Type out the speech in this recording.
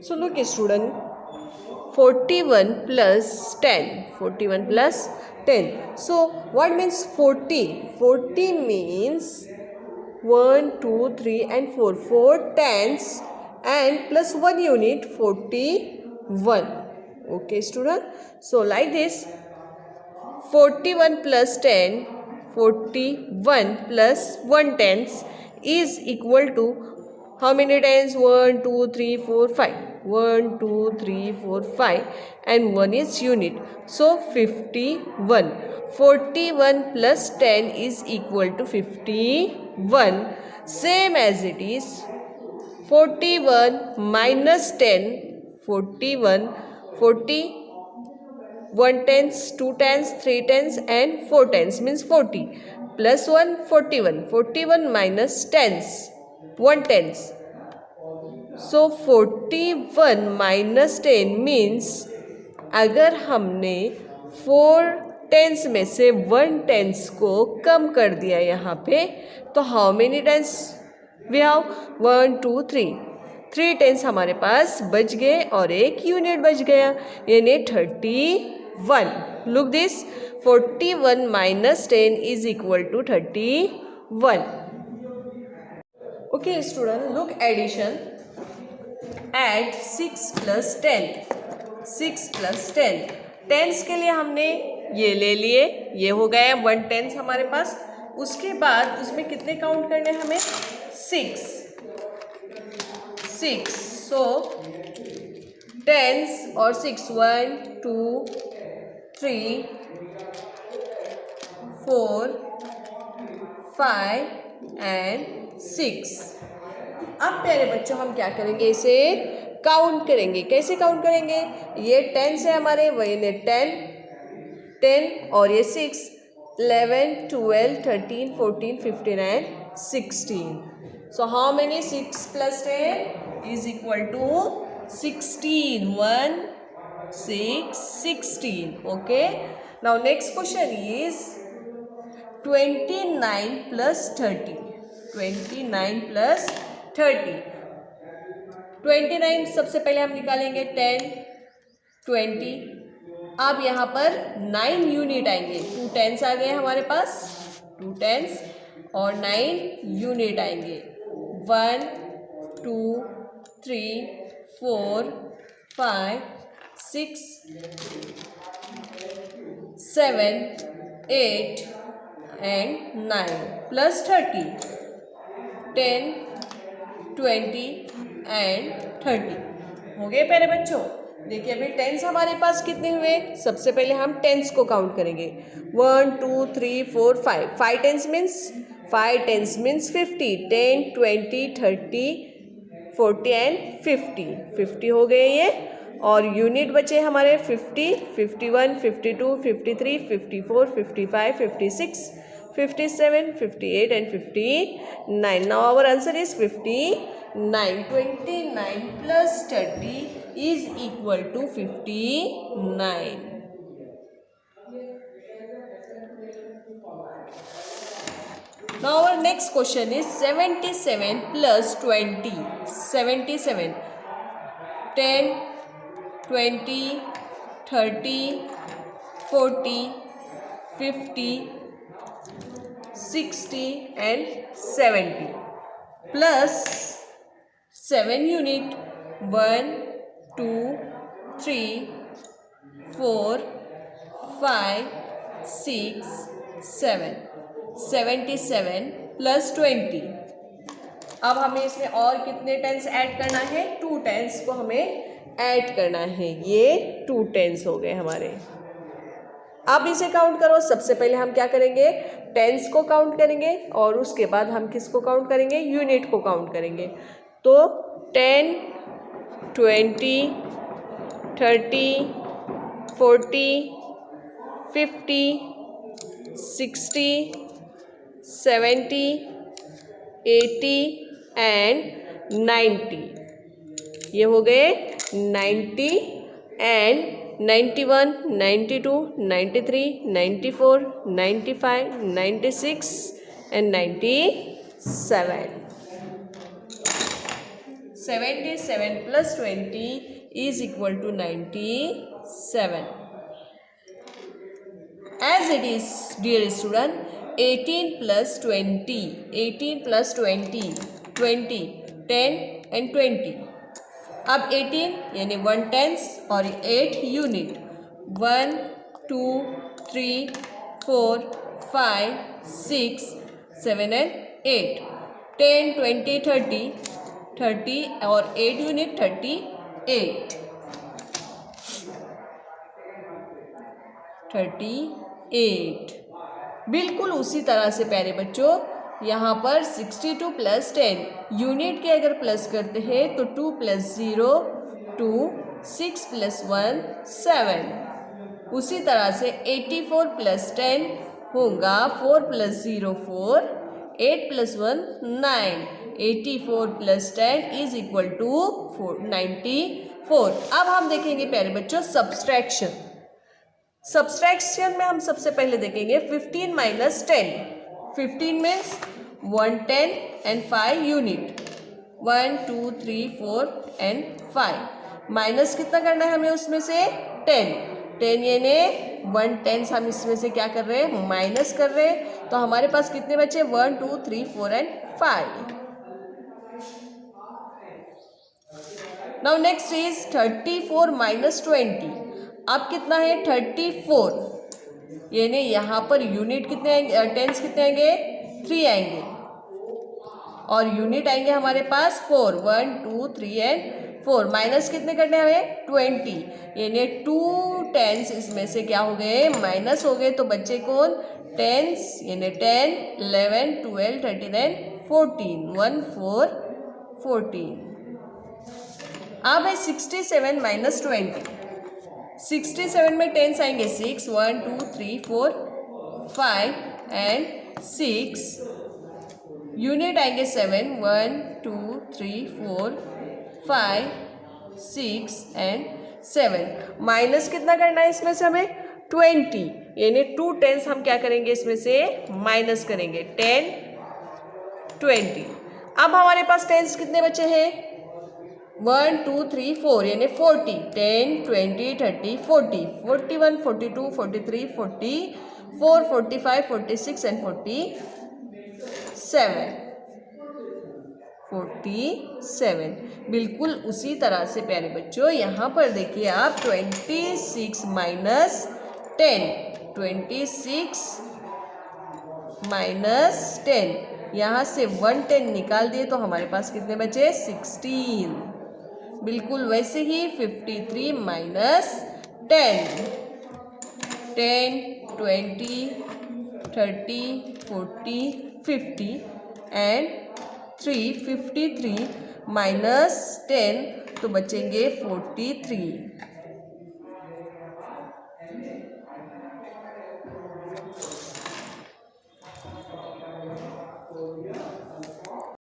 So look student, 41 plus 10, 41 plus 10. So what means 40? 40 means 1, 2, 3 and 4. 4 tens and plus 1 unit, 41. Okay student. So like this, 41 plus 10, 41 plus 1 tenth is equal to how many tens? 1, 2, 3, 4, 5. 1, 2, 3, 4, 5 and 1 is unit. So 51. 41 plus 10 is equal to 51. Same as it is 41 minus 10. 41, 40, 1 tens, 2 tens, 3 tens and 4 tens means 40 plus 1 41. 41 minus tens, 1 tens. So 41 minus 10 means अगर हमने 4 tense में से 1 tense को कम कर दिया यहाँ पे तो how many tens we have? 1, 2, 3. 3 tens हमारे पास बच गए और एक यूनिट बच गया यानी 31. Look this, 41 minus 10 is equal to 31. Okay student, look addition. Add 6 plus 10. 6 plus 10. Tense के लिए हमने ये ले लिए, ये हो गया 1 टेंस हमारे पास. उसके बाद उसमें कितने काउंट करने हमें? 6. सो टेंस और 6, 1, 2, 3, 4, 5 एंड 6. अब प्यारे बच्चों हम क्या करेंगे, इसे काउंट करेंगे. कैसे काउंट करेंगे? ये 10 है हमारे, वही ने 10 और ये 6, 11, 12, 13, 14, 15 and 16. So how many 6 plus 10 is equal to 16. 1, 6, 16. Okay. Now next question is 29 plus 30. 29 plus 30. 29 सबसे पहले हम निकालेंगे 10, 20. अब यहाँ पर 9 यूनिट आएंगे. 2 टेंस आ गए हमारे पास, 2 टेंस और 9 यूनिट आएंगे. 1, 2, 3, 4, 5, 6, 7, 8 and 9 plus 30. 10, 20 एंड 30. हो गए प्यारे बच्चों. देखिए अभी टेंस हमारे पास कितने हुए? सबसे पहले हम टेंस को काउंट करेंगे. 1, 2, 3, 4, 5. 5 टेंस मीन्स 50. 10, 20, 30, 40 एंड 50. 50 हो गए ये. और यूनिट बचे हमारे 50, 51, 52, 53, 54, 55, 56, 57, 58 and 59. Now our answer is 59. 29 plus 30 is equal to 59. Now our next question is 77 plus 20. 77. 10, 20, 30, 40, 50, 60 and 70 plus 7 unit. 1, 2, 3, 4, 5, 6, 7. 77 plus 20. अब हमें इसमें और कितने टेंस ऐड करना है? 2 टेंस को हमें ऐड करना है. ये 2 टेंस हो गए हमारे. अब इसे काउंट करो. सबसे पहले हम क्या करेंगे? टेंस को काउंट करेंगे और उसके बाद हम किसको काउंट करेंगे? यूनिट को काउंट करेंगे. तो 10, 20, 30, 40, 50, 60, 70, 80 एंड 90. ये हो गए 90 and 91, 92, 93, 94, 95, 96 and 97. 77 plus 20 is equal to 97. As it is, dear student, 18 plus 20, 18 plus 20, 20, 10 and 20. अब 18 यानी 1/10 और 8 यूनिट 1 2 3 4 5 6 7 and 8 10 20 30 30 और 8 यूनिट 38 38। बिल्कुल उसी तरह से प्यारे बच्चों यहाँ पर 62 प्लस 10 यूनिट के अगर प्लस करते हैं तो 2 प्लस 0 2 6 प्लस 1 7। उसी तरह से 84 प्लस 10 होगा 4 plus 0 4 8 plus 1 9। 84 plus 10 is equal to 94। अब हम देखेंगे प्यारे बच्चों सब्सट्रैक्शन। सब्सट्रैक्शन में हम सबसे पहले देखेंगे 15 minus 10। 15 means 110 and 5 unit 1 2 3 4 and 5 minus कितना करना है हमें उसमें से 10 10 यानी 1/10 हम इसमें से क्या कर रहे हैं माइनस कर रहे हैं। तो हमारे पास कितने बचे 1 2 3 4 and 5। Now next is 34 minus 20। अब कितना है 34 यानी यहाँ पर यूनिट कितने आएंगे टेंस कितने आएंगे 3 आएंगे और यूनिट आएंगे हमारे पास 4 1 2 3 एंड 4 माइनस कितने करने हमें 20 यानी 2 टेंस इसमें से क्या हो गए माइनस हो गए। तो बच्चे कौन टेंस यानी 10 11 12 13 14 1 4 14। अब है 67 माइनस 20। 67 में टेंस आएंगे 6 1 2 3 4 5 एंड 6 यूनिट आएंगे 7 1 2 3 4 5 6 एंड 7 माइनस कितना करना है इसमें से हमें 20 यानी 2 टेंस हम क्या करेंगे इसमें से माइनस करेंगे 10 20। अब हमारे पास टेंस कितने बचे हैं 1 2 3 4 यानी 40 10 20 30 40 41 42 43 44 45 46 एंड 47। बिल्कुल उसी तरह से प्यारे बच्चों यहाँ पर देखिए आप 26 माइनस 10 26 माइनस 10 यहाँ से 110 निकाल दिए तो हमारे पास कितने बचे 16। बिल्कुल वैसे ही 53 माइनस 10 10 20 30 40 50 एंड 3 53 माइनस 10 तो बचेंगे 43।